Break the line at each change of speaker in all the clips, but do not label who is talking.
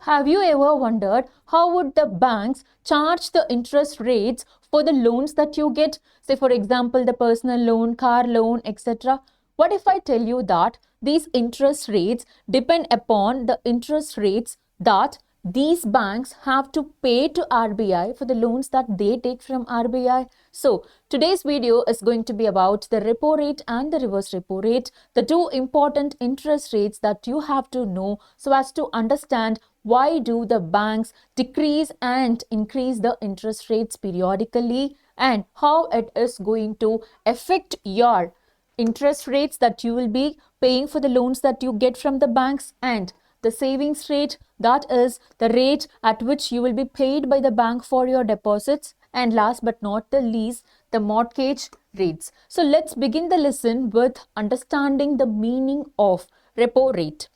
Have you ever wondered how would the banks charge the interest rates for the loans that you get? Say for example, the personal loan, car loan, etc. What if I tell you that these interest rates depend upon the interest rates that these banks have to pay to RBI for the loans that they take from RBI? So today's video is going to be about the repo rate and the reverse repo rate, the two important interest rates that you have to know so as to understand why do the banks decrease and increase the interest rates periodically and how it is going to affect your interest rates that you will be paying for the loans that you get from the banks, and the savings rate, that is the rate at which you will be paid by the bank for your deposits, and last but not the least, the mortgage rates. So let's begin the lesson with understanding the meaning of repo rate.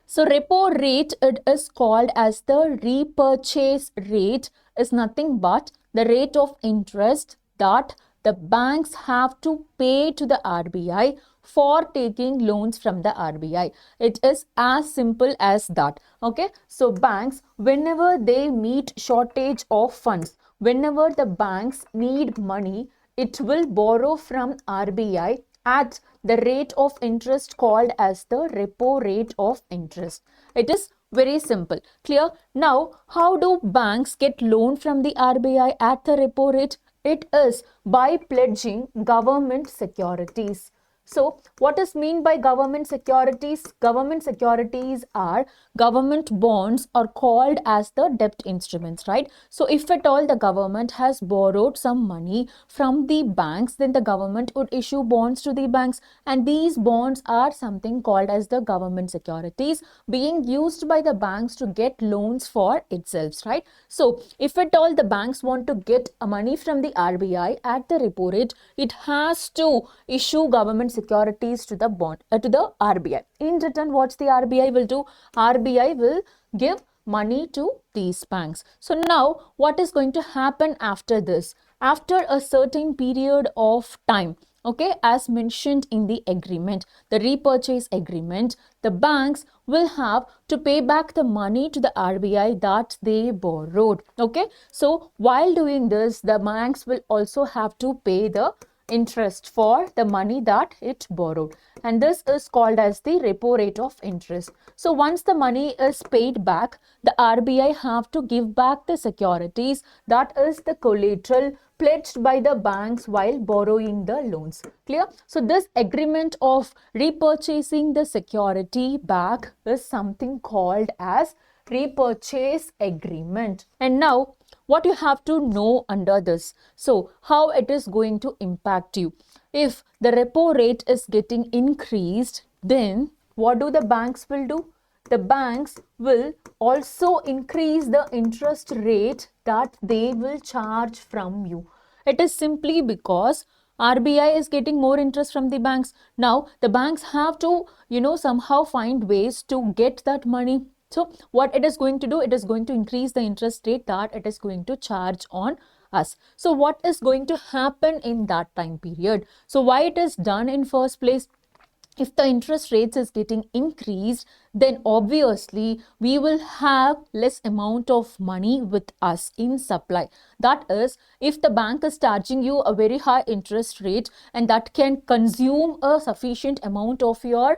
So repo rate, it is called as the repurchase rate, is nothing but the rate of interest that the banks have to pay to the RBI for taking loans from the RBI. It is as simple as that. Okay, so banks, whenever they meet shortage of funds, whenever the banks need money, it will borrow from RBI at the rate of interest called as the repo rate of interest. It is very simple. Clear? Now, how do banks get loan from the RBI at the repo rate? It is by pledging government securities. So, what is mean by government securities? Government securities are government bonds, are called as the debt instruments, right? So, if at all the government has borrowed some money from the banks, then the government would issue bonds to the banks, and these bonds are something called as the government securities being used by the banks to get loans for itself, right? So, if at all the banks want to get money from the RBI at the repo rate, it has to issue government securities to the RBI. In return, what the RBI will do? RBI will give money to these banks. So now what is going to happen after this? After a certain period of time, okay, as mentioned in the agreement, the repurchase agreement, the banks will have to pay back the money to the RBI that they borrowed. Okay, so while doing this, the banks will also have to pay the interest for the money that it borrowed, and this is called as the repo rate of interest. So once the money is paid back, the RBI have to give back the securities, that is the collateral pledged by the banks while borrowing the loans. Clear? So this agreement of repurchasing the security back is something called as repurchase agreement. And now what you have to know under this, so how it is going to impact you. If the repo rate is getting increased, then what do the banks will do? The banks will also increase the interest rate that they will charge from you. It is simply because RBI is getting more interest from the banks. Now the banks have to, somehow find ways to get that money. So what it is going to do, it is going to increase the interest rate that it is going to charge on us. So what is going to happen in that time period? So why it is done in first place? If the interest rates is getting increased, then obviously we will have less amount of money with us in supply. That is, if the bank is charging you a very high interest rate and that can consume a sufficient amount of your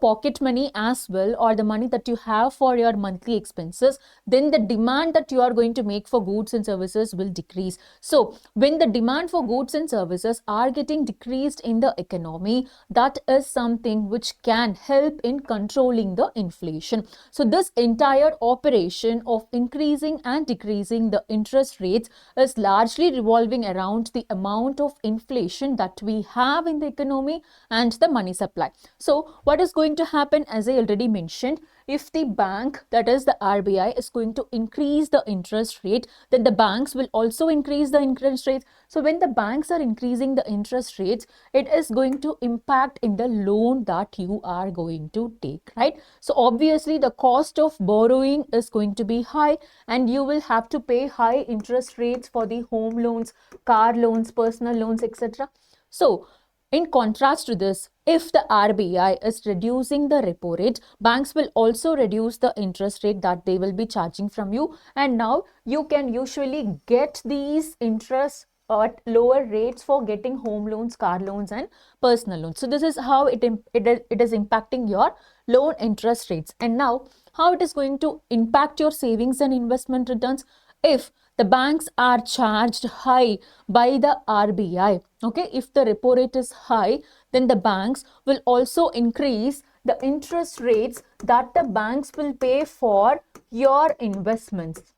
pocket money as well, or the money that you have for your monthly expenses, then the demand that you are going to make for goods and services will decrease. So when the demand for goods and services are getting decreased in the economy, that is something which can help in controlling the inflation. So this entire operation of increasing and decreasing the interest rates is largely revolving around the amount of inflation that we have in the economy and the money supply. So what is going to happen, as I already mentioned, if the bank, that is the RBI, is going to increase the interest rate, then the banks will also increase the interest rates. So when the banks are increasing the interest rates, it is going to impact in the loan that you are going to take, right? So obviously the cost of borrowing is going to be high, and you will have to pay high interest rates for the home loans, car loans, personal loans, etc. So in contrast to this, if the RBI is reducing the repo rate, banks will also reduce the interest rate that they will be charging from you. And now you can usually get these interest at lower rates for getting home loans, car loans, and personal loans. So this is how it is impacting your loan interest rates. And now how it is going to impact your savings and investment returns if the banks are charged high by the RBI. Okay, if the repo rate is high, then the banks will also increase the interest rates that the banks will pay for your investments,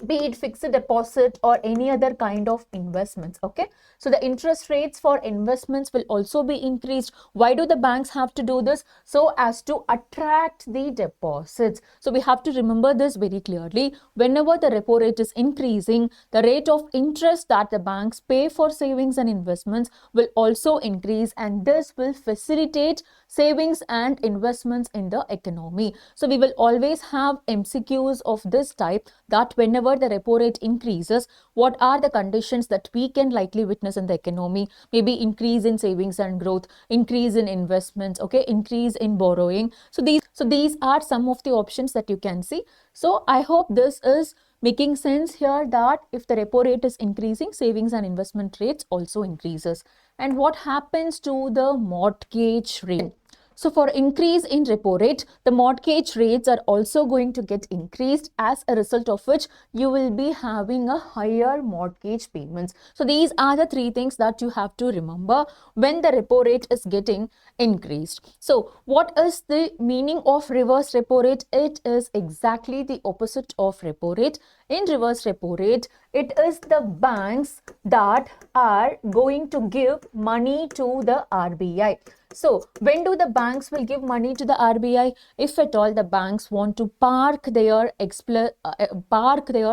be it fixed deposit or any other kind of investments. Okay, so the interest rates for investments will also be increased. Why do the banks have to do this? So as to attract the deposits. So we have to remember this very clearly. Whenever the repo rate is increasing, the rate of interest that the banks pay for savings and investments will also increase, and this will facilitate savings and investments in the economy. So we will always have MCQs of this type, that whenever the repo rate increases, what are the conditions that we can likely witness in the economy? Maybe increase in savings and growth, increase in investments, okay, increase in borrowing. So these are some of the options that you can see. So I hope this is making sense here, that if the repo rate is increasing, savings and investment rates also increases. And what happens to the mortgage rate? So for increase in repo rate, the mortgage rates are also going to get increased, as a result of which you will be having a higher mortgage payments. So these are the three things that you have to remember when the repo rate is getting increased. So what is the meaning of reverse repo rate? It is exactly the opposite of repo rate. In reverse repo rate, it is the banks that are going to give money to the RBI. So when do the banks will give money to the RBI? If at all the banks want to park their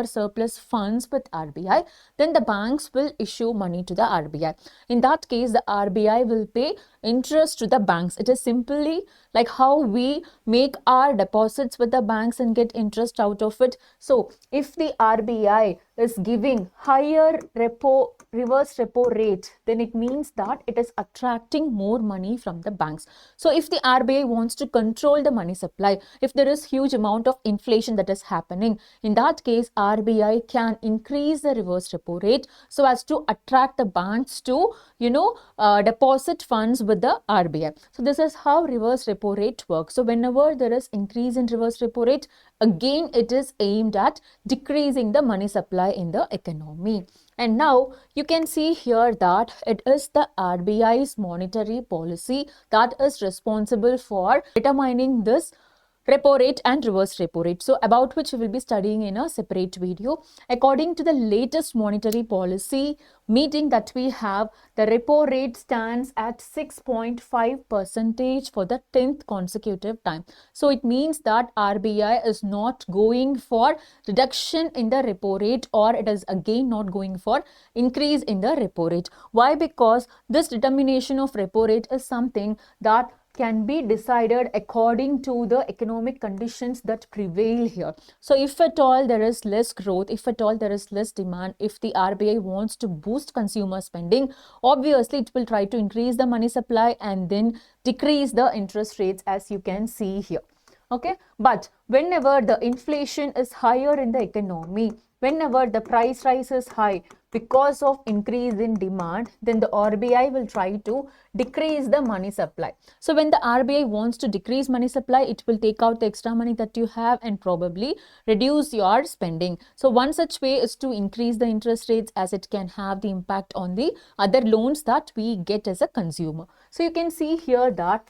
surplus funds with RBI, then the banks will issue money to the RBI. In that case, the RBI will pay interest to the banks. It is simply like how we make our deposits with the banks and get interest out of it. So if the RBI is giving higher reverse repo rate, then it means that it is attracting more money from the banks. So if the RBI wants to control the money supply, if there is huge amount of inflation that is happening, in that case RBI can increase the reverse repo rate so as to attract the banks to deposit funds with the RBI. So this is how reverse repo rate works. So whenever there is increase in reverse repo rate, again it is aimed at decreasing the money supply in the economy. And now you can see here that it is the RBI's monetary policy that is responsible for determining this repo rate and reverse repo rate, so about which we will be studying in a separate video. According to the latest monetary policy meeting that we have, the repo rate stands at 6.5% for the 10th consecutive time. So it means that RBI is not going for reduction in the repo rate, or it is again not going for increase in the repo rate. Why? Because this determination of repo rate is something that can be decided according to the economic conditions that prevail here. So if at all there is less growth, if at all there is less demand, if the RBI wants to boost consumer spending, obviously it will try to increase the money supply and then decrease the interest rates, as you can see here. Okay, but whenever the inflation is higher in the economy, whenever the price rise is high because of increase in demand, then the RBI will try to decrease the money supply. So when the RBI wants to decrease money supply, it will take out the extra money that you have and probably reduce your spending. So one such way is to increase the interest rates, as it can have the impact on the other loans that we get as a consumer. So you can see here that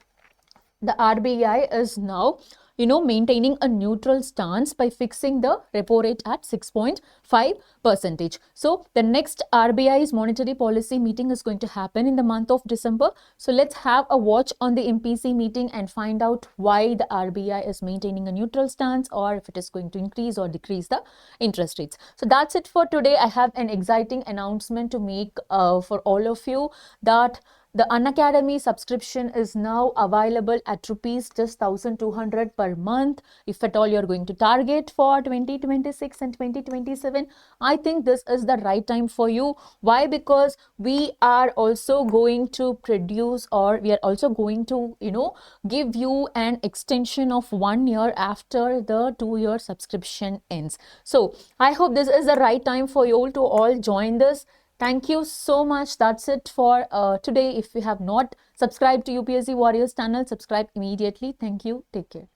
the RBI is now maintaining a neutral stance by fixing the repo rate at 6.5%. So the next RBI's monetary policy meeting is going to happen in the month of December. So let's have a watch on the MPC meeting and find out why the RBI is maintaining a neutral stance, or if it is going to increase or decrease the interest rates. So that's it for today. I have an exciting announcement to make for all of you, that The Unacademy subscription is now available at rupees just 1200 per month. If at all you're going to target for 2026 and 2027, I think this is the right time for you. Why? Because we are also going to produce, or we are also going to, give you an extension of 1 year after the 2-year subscription ends. So I hope this is the right time for you all to all join this. Thank you so much. That's it for today. If you have not subscribed to UPSC Warriors channel, subscribe immediately. Thank you. Take care.